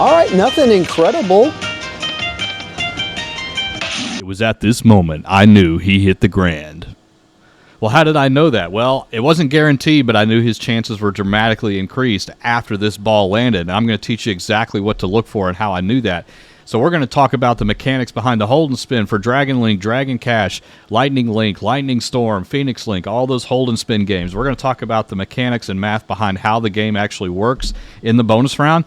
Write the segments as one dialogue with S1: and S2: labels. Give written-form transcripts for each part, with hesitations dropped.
S1: All right, nothing incredible.
S2: It was at this moment I knew he hit the grand. Well, how did I know that? Well, it wasn't guaranteed, but I knew his chances were dramatically increased after this ball landed. And I'm going to teach you exactly what to look for and how I knew that. So we're going to talk about the mechanics behind the hold and spin for Dragon Link, Dragon Cash, Lightning Link, Lightning Storm, Phoenix Link, all those hold and spin games. We're going to talk about the mechanics and math behind how the game actually works in the bonus round.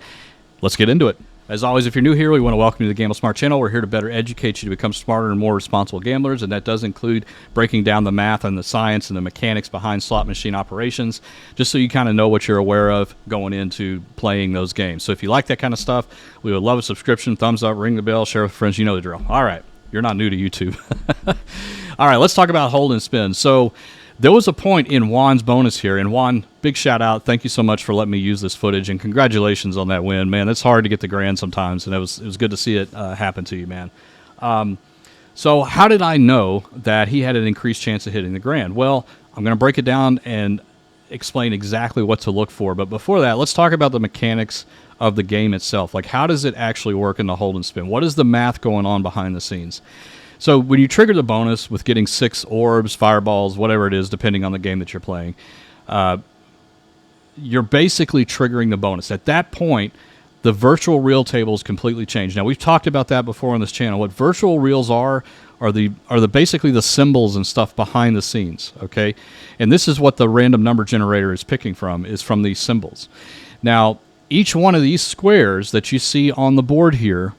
S2: Let's get into it. As always, if you're new here, we want to welcome you to the Gamble Smart channel. We're here to better educate you to become smarter and more responsible gamblers, and that does include breaking down the math and the science and the mechanics behind slot machine operations, just so you kind of know what you're aware of going into playing those games. So if you like that kind of stuff, we would love a subscription, thumbs up, ring the bell, share with friends. You know the drill. All right. You're not new to YouTube. All right, let's talk about hold and spin. So there was a point in Juan's bonus here, and Juan, big shout out. Thank you so much for letting me use this footage, and congratulations on that win, man. It's hard to get the grand sometimes, and it was good to see it happen to you, man. So how did I know that he had an increased chance of hitting the grand? Well, I'm going to break it down and explain exactly what to look for, but before that, let's talk about the mechanics of the game itself. Like, how does it actually work in the hold and spin? What is the math going on behind the scenes? So when you trigger the bonus with getting 6 orbs, fireballs, whatever it is, depending on the game that you're playing, you're basically triggering the bonus. At that point, the virtual reel tables completely change. Now, we've talked about that before on this channel. What virtual reels are basically the symbols and stuff behind the scenes, okay? And this is what the random number generator is picking from, is from these symbols. Now, each one of these squares that you see on the board here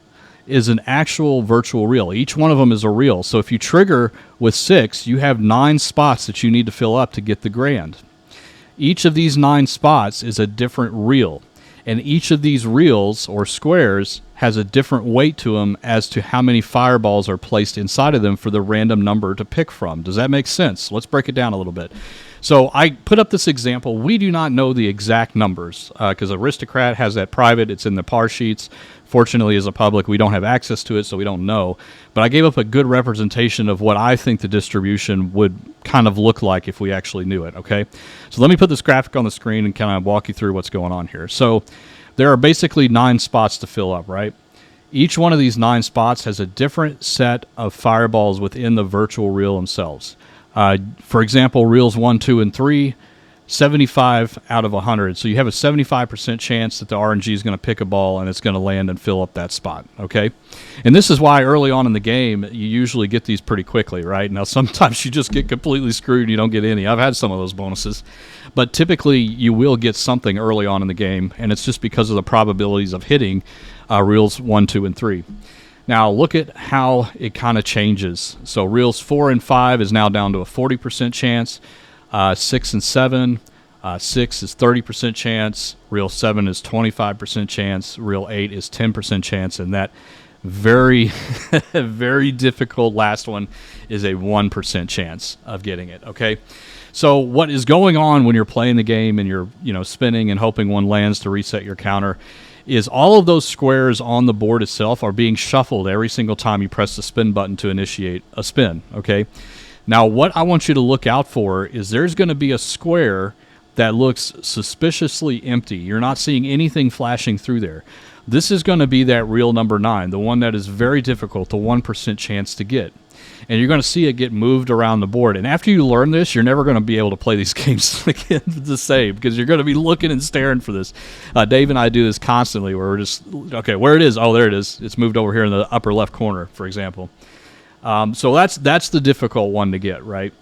S2: is an actual virtual reel. Each one of them is a reel. So if you trigger with 6, you have 9 spots that you need to fill up to get the grand. Each of these 9 spots is a different reel. And each of these reels or squares has a different weight to them as to how many fireballs are placed inside of them for the random number to pick from. Does that make sense? Let's break it down a little bit. So I put up this example. We do not know the exact numbers because Aristocrat has that private. It's in the par sheets. Fortunately, as a public, we don't have access to it, so we don't know. But I gave up a good representation of what I think the distribution would kind of look like if we actually knew it, okay? So let me put this graphic on the screen and kind of walk you through what's going on here. So there are basically 9 spots to fill up, right? Each one of these 9 spots has a different set of fireballs within the virtual reel themselves. For example, reels 1, 2, and 3, 75 out of 100. So you have a 75% chance that the RNG is going to pick a ball and it's going to land and fill up that spot, okay? And this is why early on in the game, you usually get these pretty quickly, right? Now, sometimes you just get completely screwed and you don't get any. I've had some of those bonuses. But typically, you will get something early on in the game, and it's just because of the probabilities of hitting reels 1, 2, and 3. Now, look at how it kind of changes. So reels 4 and 5 is now down to a 40% chance. 6 and 7, 6 is 30% chance. Reel 7 is 25% chance. Reel 8 is 10% chance. And that very, very difficult last one is a 1% chance of getting it, okay? So what is going on when you're playing the game and you're spinning and hoping one lands to reset your counter is all of those squares on the board itself are being shuffled every single time you press the spin button to initiate a spin, okay? Now, what I want you to look out for is there's going to be a square that looks suspiciously empty. You're not seeing anything flashing through there. This is going to be that reel number 9, the one that is very difficult, the 1% chance to get. And you're going to see it get moved around the board. And after you learn this, you're never going to be able to play these games again the same because you're going to be looking and staring for this. Dave and I do this constantly where we're just, okay, where it is? Oh, there it is. It's moved over here in the upper left corner, for example. So that's the difficult one to get, right?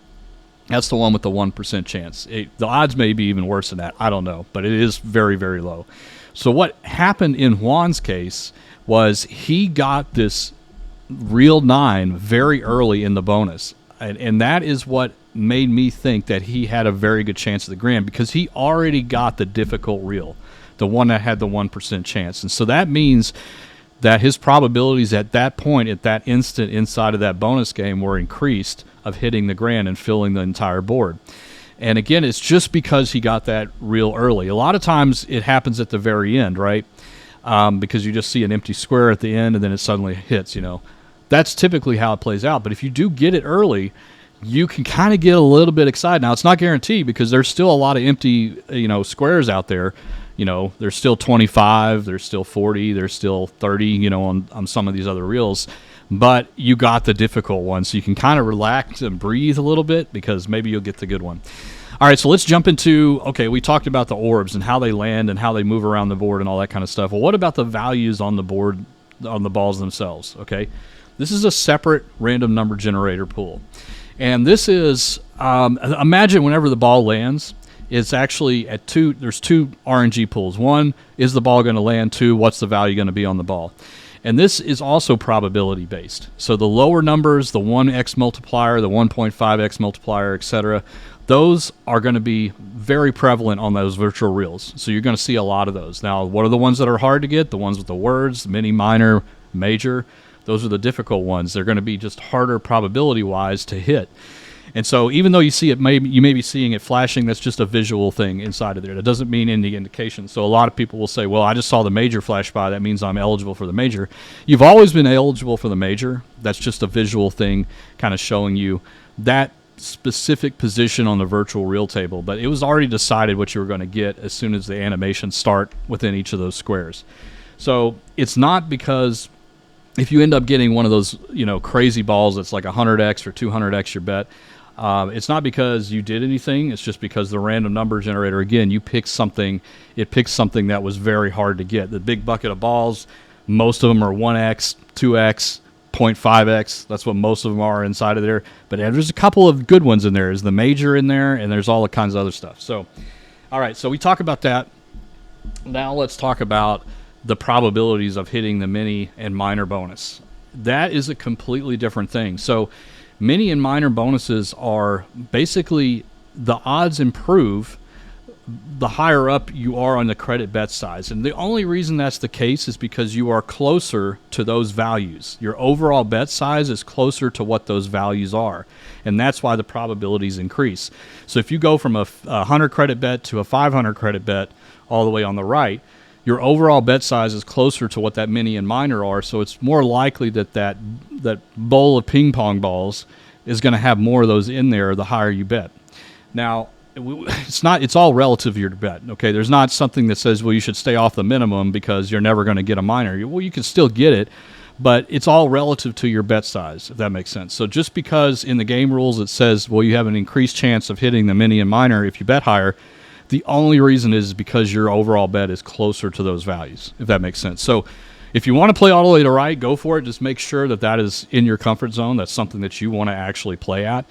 S2: That's the one with the 1% chance. The odds may be even worse than that. I don't know, but it is very, very low. So what happened in Juan's case was he got this reel 9 very early in the bonus, and that is what made me think that he had a very good chance of the grand because he already got the difficult reel, the one that had the 1% chance. And so that means that his probabilities at that point, at that instant inside of that bonus game were increased of hitting the grand and filling the entire board. And again, it's just because he got that real early. A lot of times it happens at the very end, right? Because you just see an empty square at the end and then it suddenly hits, That's typically how it plays out. But if you do get it early, you can kind of get a little bit excited. Now, it's not guaranteed because there's still a lot of empty, squares out there. You know, there's still 25, there's still 40, there's still 30, you know, on some of these other reels. But you got the difficult one, so you can kind of relax and breathe a little bit because maybe you'll get the good one. All right, so let's jump into, okay, we talked about the orbs and how they land and how they move around the board and all that kind of stuff. Well, what about the values on the board, on the balls themselves, okay? This is a separate random number generator pool. And this is, imagine whenever the ball lands, it's actually at there's two RNG pools. One, is the ball going to land? Two, what's the value going to be on the ball? And this is also probability based. So the lower numbers, the 1x multiplier, the 1.5x multiplier, etc., those are going to be very prevalent on those virtual reels. So you're going to see a lot of those. Now, what are the ones that are hard to get? The ones with the words, mini, minor, major. Those are the difficult ones. They're going to be just harder probability-wise to hit. And so even though you see it, you may be seeing it flashing, that's just a visual thing inside of there. That doesn't mean any indication. So a lot of people will say, well, I just saw the major flash by. That means I'm eligible for the major. You've always been eligible for the major. That's just a visual thing kind of showing you that specific position on the virtual reel table. But it was already decided what you were going to get as soon as the animations start within each of those squares. So it's not because if you end up getting one of those, you know, crazy balls that's like 100x or 200x your bet, it's not because you did anything. It's just because the random number generator, again, you pick something. It picks something that was very hard to get. The big bucket of balls, most of them are 1x, 2x, 0.5x. That's what most of them are inside of there. But there's a couple of good ones in there. There's the major in there, and there's all the kinds of other stuff. So, all right, so we talk about that. Now let's talk about the probabilities of hitting the mini and minor bonus. That is a completely different thing. So mini and minor bonuses are basically, the odds improve the higher up you are on the credit bet size. And the only reason that's the case is because you are closer to those values. Your overall bet size is closer to what those values are. And that's why the probabilities increase. So if you go from a 100 credit bet to a 500 credit bet all the way on the right, your overall bet size is closer to what that mini and minor are, so it's more likely that bowl of ping pong balls is going to have more of those in there the higher you bet. Now, it's all relative to your bet, okay? There's not something that says, well, you should stay off the minimum because you're never going to get a minor. Well, you can still get it, but it's all relative to your bet size, if that makes sense. So just because in the game rules it says, well, you have an increased chance of hitting the mini and minor if you bet higher, the only reason is because your overall bet is closer to those values, if that makes sense. So if you want to play all the way to right, go for it. Just make sure that that is in your comfort zone. That's something that you want to actually play at.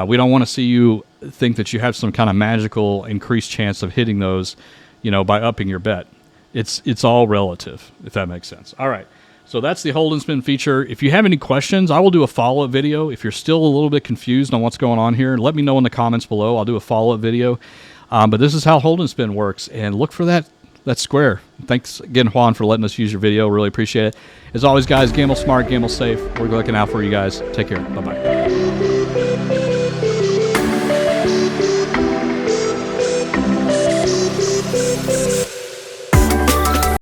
S2: We don't want to see you think that you have some kind of magical increased chance of hitting those, you know, by upping your bet. It's all relative, if that makes sense. All right. So that's the hold and spin feature. If you have any questions, I will do a follow-up video. If you're still a little bit confused on what's going on here, let me know in the comments below. I'll do a follow-up video. But this is how hold and spin works, and look for that square. Thanks again, Juan, for letting us use your video. Really appreciate it. As always, guys, gamble smart, gamble safe. We're looking out for you guys. Take care. Bye-bye.